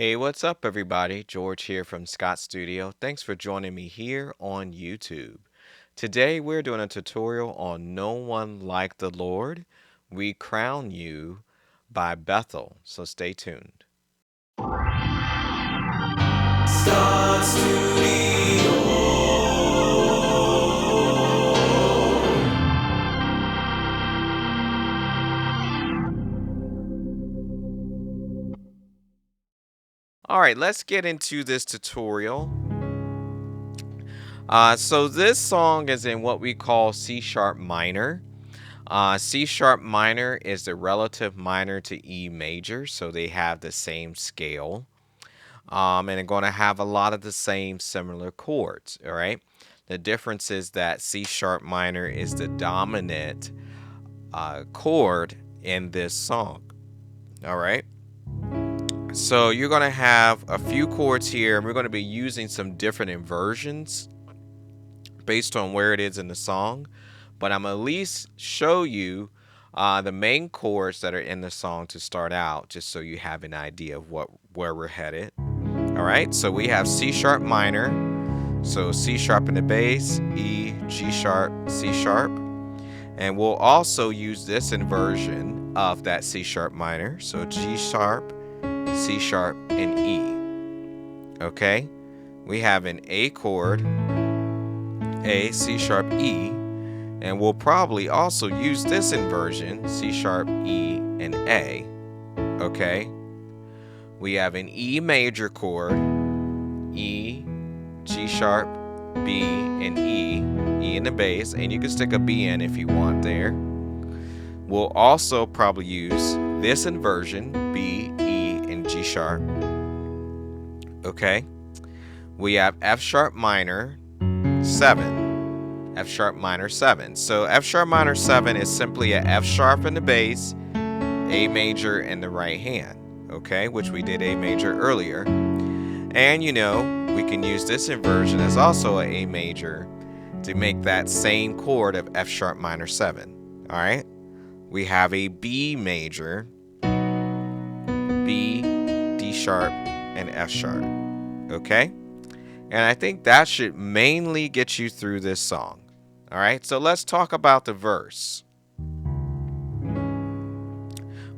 Hey, what's up, everybody? George here from Scott Studio. Thanks for joining me here on YouTube. Today, we're doing a tutorial on No One Like the Lord. We Crown You by Bethel, so stay tuned. Scott Studio. All right, let's get into this tutorial. So this song is in what we call C sharp minor. C sharp minor is the relative minor to E major, so they have the same scale. And they're going to have a lot of the same similar chords, all right? The difference is that C sharp minor is the dominant chord in this song, all right? So you're going to have a few chords here, and we're going to be using some different inversions based on where it is in the song, but I'm at least show you the main chords that are in the song to start out, just so you have an idea of where we're headed. All right, so we have C sharp minor, so C sharp in the bass, E, G sharp, C sharp, and we'll also use this inversion of that C sharp minor, so G sharp, C sharp, and E. Okay, we have an A chord, A, C sharp, E, and we'll probably also use this inversion, C sharp, E, and A. Okay, we have an E major chord, E, G sharp, B, and E in the bass, and you can stick a B in if you want there. We'll also probably use this inversion, B, E, and G sharp. Okay, we have F sharp minor 7, F sharp minor 7. So F sharp minor 7 is simply a F sharp in the bass, A major in the right hand, okay, which we did A major earlier. And you know, we can use this inversion as also a A major to make that same chord of F sharp minor 7. All right, we have a B major, B, D sharp, and F sharp. Okay, and I think that should mainly get you through this song. All right, so let's talk about the verse.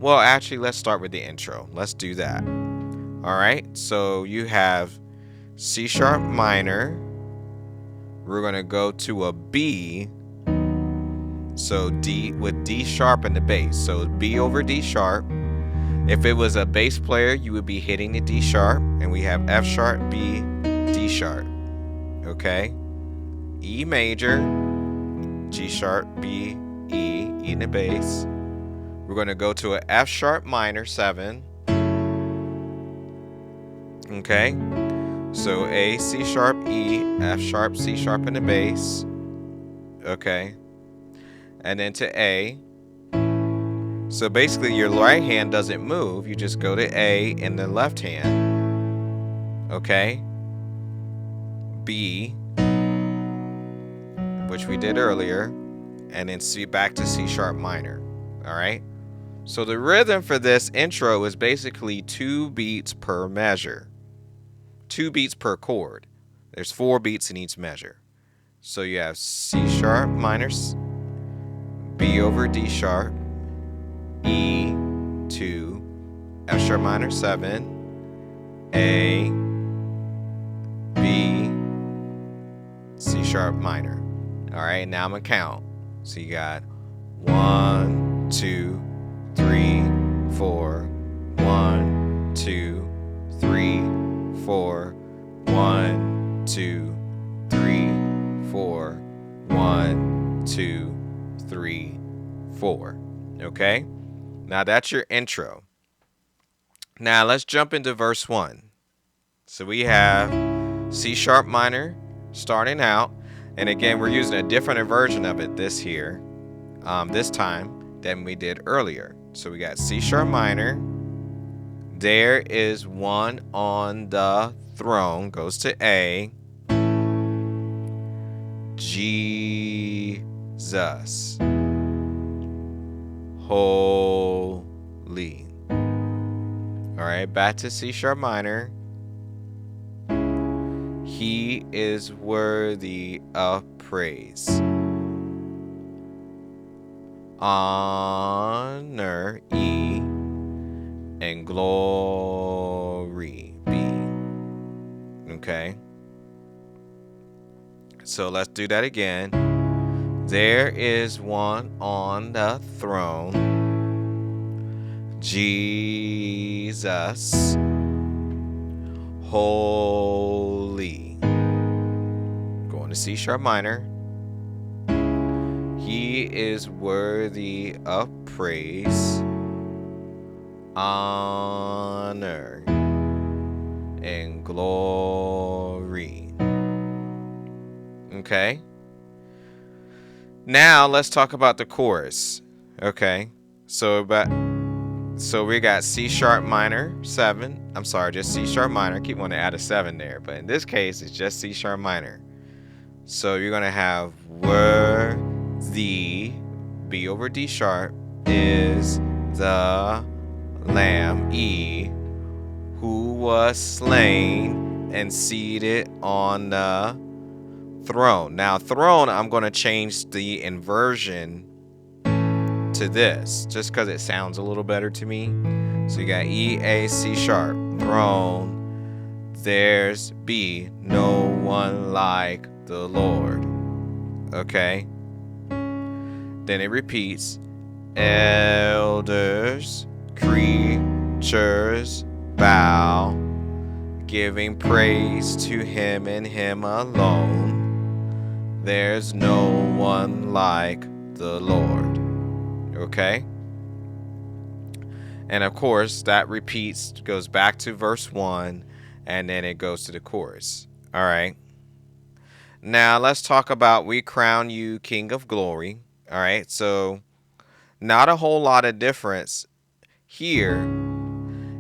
Well, actually, let's start with the intro. Let's do that. All right, so you have C sharp minor. We're going to go to a B. So D with D sharp in the bass. So B over D sharp. If it was a bass player, you would be hitting the D sharp. And we have F sharp, B, D sharp. Okay. E major, G sharp, B, E in the bass. We're going to go to a F sharp minor 7. Okay. So A, C sharp, E, F sharp, C sharp in the bass. Okay. And then to A. So basically your right hand doesn't move. You just go to A in the left hand. Okay. B, which we did earlier. And then C back to C sharp minor. All right. So the rhythm for this intro is basically 2 beats per measure. 2 beats per chord. There's 4 beats in each measure. So you have C sharp minor, B over D sharp, E, 2, F sharp minor 7, A, B, C sharp minor. All right, now I'm gonna count. So you got 1, 2, 3, 4, 1, 2, 3, 4, 1, 2, 3, 4, 1, 2, 3, 4. Okay? Now that's your intro. Now let's jump into verse 1. So we have C sharp minor starting out. And again, we're using a different version of it this time than we did earlier. So we got C sharp minor. There is one on the throne, goes to A. Jesus. Holy. All right, back to C sharp minor. He is worthy of praise. Honor, E, and glory, B. Okay. So let's do that again. There is one on the throne, Jesus, holy. Going to C sharp minor. He is worthy of praise, honor, and glory. Okay. Now let's talk about the chorus. Okay. So we got C sharp minor 7. I'm sorry, just C sharp minor. I keep wanting to add a 7 there, but in this case it's just C sharp minor. So you're gonna have worthy, B over D sharp, is the Lamb, E, who was slain and seated on the throne. Now throne, I'm going to change the inversion to this just because it sounds a little better to me. So you got E, A, C sharp, throne. There's B, no one like the Lord. Okay. Then it repeats, elders, creatures bow, giving praise to him and him alone. There's no one like the Lord. Okay? And of course, that repeats, goes back to verse 1, and then it goes to the chorus. All right. Now let's talk about we crown you King of Glory. All right. So not a whole lot of difference here,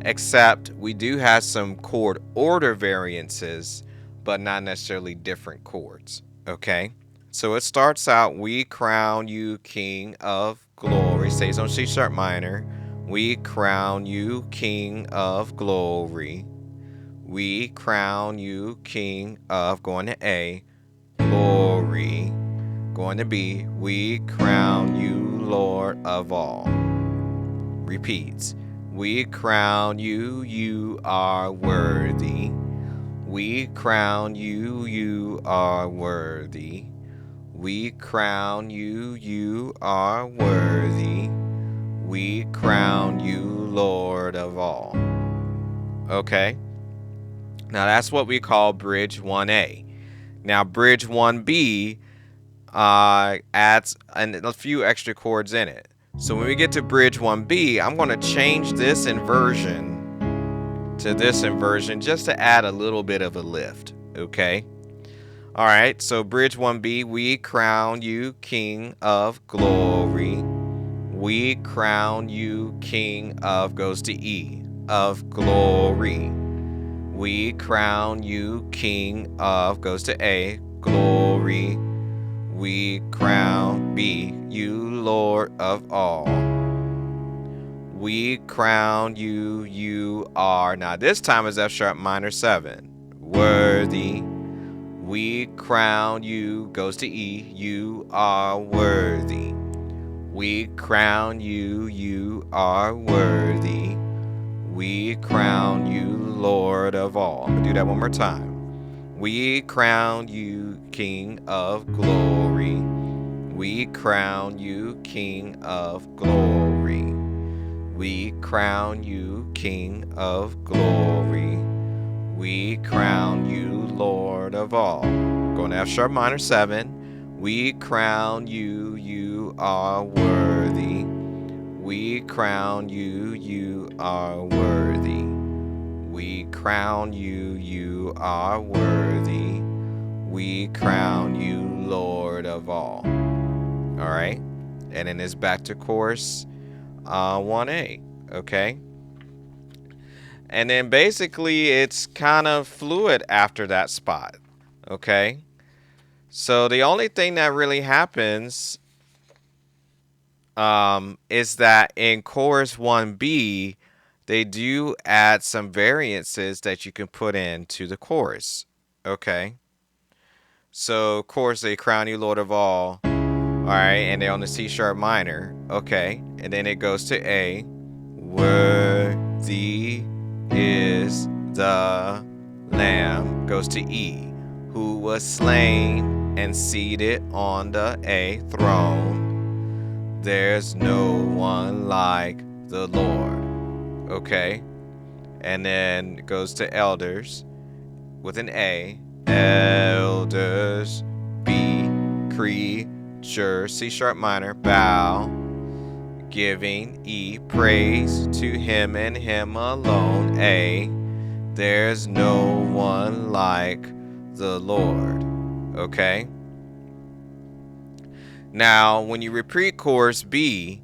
except we do have some chord order variances, but not necessarily different chords. Okay. So it starts out, we crown you King of Glory, stays on C sharp minor. We crown you King of Glory. We crown you King of, going to A, glory. Going to B, we crown you Lord of all. Repeats. We crown you, you are worthy. We crown you, you are worthy. We crown you, you are worthy. We crown you Lord of all. Okay. Now that's what we call bridge 1A. Now bridge 1B adds a few extra chords in it. So when we get to bridge 1B, I'm going to change this inversion to this inversion just to add a little bit of a lift. Okay. All right. So bridge 1B, we crown you King of Glory. We crown you King of, goes to E, of glory. We crown you King of, goes to A, glory. We crown B, you Lord of all. We crown you, you are. Now this time is F sharp minor 7. Worthy. We crown you, goes to E, you are worthy. We crown you, you are worthy. We crown you Lord of all. I'm going to do that one more time. We crown you King of Glory. We crown you King of Glory. We crown you King of Glory. We crown you Lord of all. Going to F sharp minor 7. We crown you, you are worthy. We crown you, you are worthy. We crown you, you are worthy. We crown you Lord of all. All right. And then it's back to chorus 1A. Okay. And then basically it's kind of fluid after that spot. Okay. So the only thing that really happens is that in chorus 1B, they do add some variances that you can put into the chorus. Okay. So, of course, they crown you Lord of all. All right. And they're on the C sharp minor. Okay. And then it goes to A. Worthy is the Lamb. Goes to E. Who was slain and seated on the A throne. There's no one like the Lord. Okay. And then it goes to elders with an A. Elders, B, creature, C sharp minor, bow, giving E, praise to him and him alone, A. There's no one like the Lord. Okay? Now, when you repeat chorus B,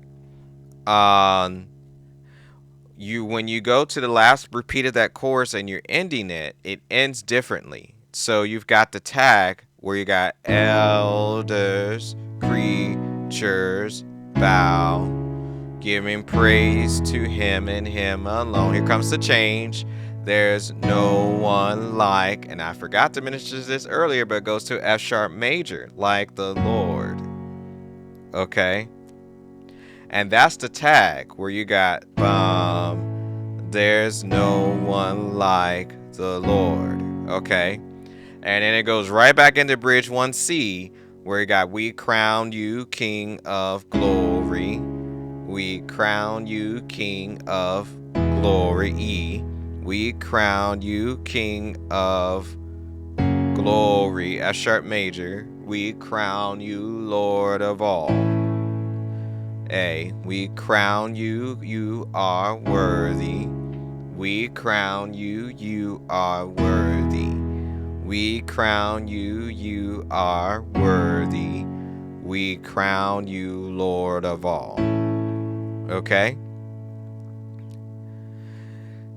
when you go to the last repeat of that chorus and you're ending it, it ends differently. So you've got the tag where you got elders, creatures, bow, giving praise to him and him alone. Here comes the change. There's no one like, and I forgot to mention this earlier, but it goes to F sharp major, like the Lord. Okay? And that's the tag where you got there's no one like the Lord. Okay? And then it goes right back into bridge 1C where you got we crown you King of glory. We crown you King of glory. E. We crown you King of glory. F sharp major. We crown you Lord of all. A. We crown you, you are worthy. We crown you, you are worthy. We crown you, you are worthy. We crown you Lord of all. Okay?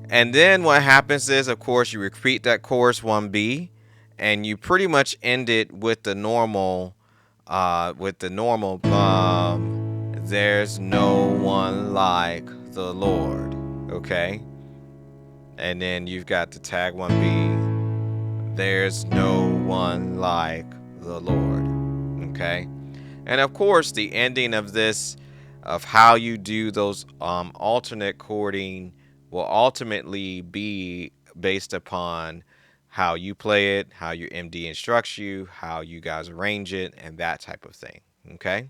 And then what happens is, of course, you repeat that chorus 1B, and you pretty much end it with the normal, there's no one like the Lord. Okay? And then you've got the tag 1B. There's no one like the Lord. Okay? And of course, the ending of this, of how you do those alternate chording, will ultimately be based upon how you play it, how your MD instructs you, how you guys arrange it, and that type of thing. Okay?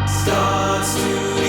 Stars to